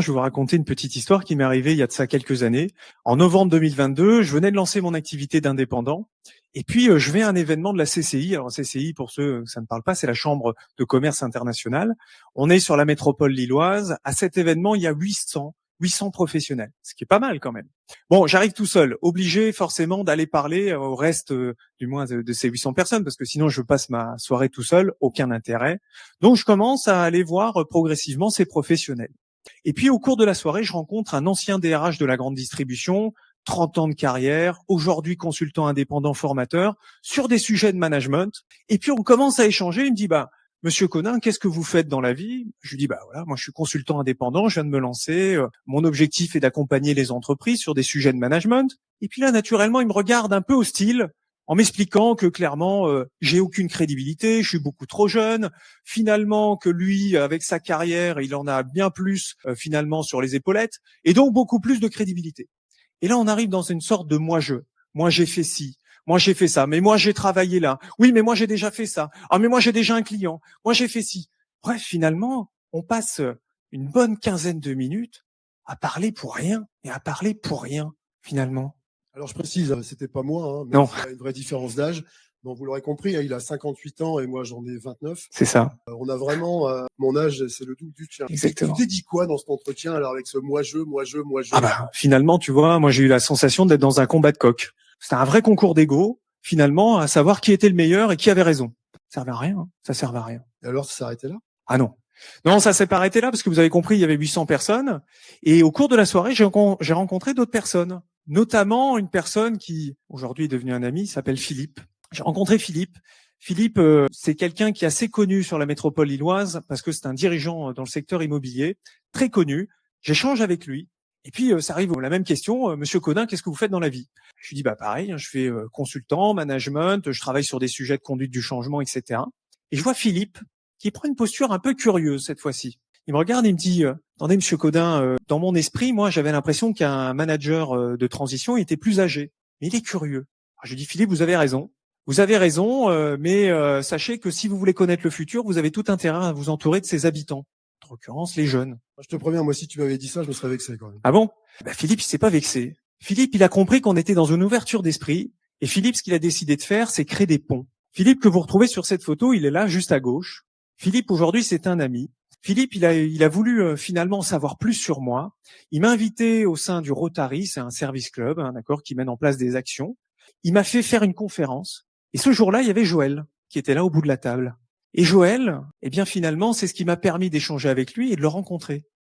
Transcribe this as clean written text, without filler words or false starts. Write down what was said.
Je vais vous raconter une petite histoire qui m'est arrivée il y a de ça quelques années. En novembre 2022, je venais de lancer mon activité d'indépendant. Et puis, je vais à un événement de la CCI. Alors, CCI, pour ceux que ça ne parle pas, c'est la Chambre de commerce internationale. On est sur la métropole lilloise. À cet événement, il y a 800 professionnels, ce qui est pas mal quand même. Bon, j'arrive tout seul, obligé forcément d'aller parler au reste, du moins de ces 800 personnes, parce que sinon je passe ma soirée tout seul, aucun intérêt. Donc, je commence à aller voir progressivement ces professionnels. Et puis au cours de la soirée, je rencontre un ancien DRH de la grande distribution, 30 ans de carrière, aujourd'hui consultant indépendant formateur, sur des sujets de management. Et puis on commence à échanger, il me dit, Monsieur Conin, qu'est-ce que vous faites dans la vie? Je lui dis, voilà, moi je suis consultant indépendant, je viens de me lancer, mon objectif est d'accompagner les entreprises sur des sujets de management. Et puis là, naturellement, il me regarde un peu hostile, en m'expliquant que clairement, j'ai aucune crédibilité, je suis beaucoup trop jeune, finalement que lui, avec sa carrière, il en a bien plus finalement sur les épaulettes, et donc beaucoup plus de crédibilité. Et là, on arrive dans une sorte de moi j'ai fait ci, moi j'ai fait ça, mais moi j'ai travaillé là, oui, mais moi j'ai déjà fait ça, ah mais moi j'ai déjà un client, moi j'ai fait ci. Bref, finalement, on passe une bonne quinzaine de minutes à parler pour rien, et à parler pour rien, finalement. Alors je précise, c'était pas moi, mais Non, il y a une vraie différence d'âge. Bon, vous l'aurez compris, il a 58 ans et moi j'en ai 29. c'est ça, On a vraiment mon âge, c'est le double du tien. exactement. Tu t'es dit quoi dans cet entretien alors avec ce moi-je? Finalement, tu vois, moi j'ai eu la sensation d'être dans un combat de coq. C'était un vrai concours d'ego, finalement, à savoir qui était le meilleur et qui avait raison. Ça servait à rien, hein. Ça servait à rien. Et alors, ça s'est arrêté là? Ah non. Non, ça s'est pas arrêté là parce que vous avez compris, il y avait 800 personnes. Et au cours de la soirée, j'ai rencontré d'autres personnes, notamment une personne qui, aujourd'hui, est devenue un ami, s'appelle Philippe. J'ai rencontré Philippe. Philippe, c'est quelqu'un qui est assez connu sur la métropole lilloise parce que c'est un dirigeant dans le secteur immobilier, très connu. J'échange avec lui. Et puis, ça arrive à la même question. Monsieur Conin, qu'est-ce que vous faites dans la vie? Je lui dis, pareil, hein, je fais consultant, management, je travaille sur des sujets de conduite du changement, etc. Et je vois Philippe qui prend une posture un peu curieuse cette fois-ci. Il me regarde et il me dit, attendez, Monsieur Codin, dans mon esprit, moi, j'avais l'impression qu'un manager de transition était plus âgé. Mais il est curieux. Alors, je lui dis, Philippe, vous avez raison. Vous avez raison, mais sachez que si vous voulez connaître le futur, vous avez tout intérêt à vous entourer de ses habitants. En l'occurrence, les jeunes. Je te préviens, moi, si tu m'avais dit ça, je me serais vexé quand même. Ah bon? Philippe, il s'est pas vexé. Philippe, il a compris qu'on était dans une ouverture d'esprit. Et Philippe, ce qu'il a décidé de faire, c'est créer des ponts. Philippe, que vous retrouvez sur cette photo, il est là, juste à gauche. Philippe, aujourd'hui, c'est un ami. Philippe, il a voulu finalement savoir plus sur moi. Il m'a invité au sein du Rotary, c'est un service club, hein, d'accord, qui mène en place des actions. Il m'a fait faire une conférence. Et ce jour-là, il y avait Joël, qui était là au bout de la table. Et Joël, finalement, c'est ce qui m'a permis d'échanger avec lui et de le rencontrer.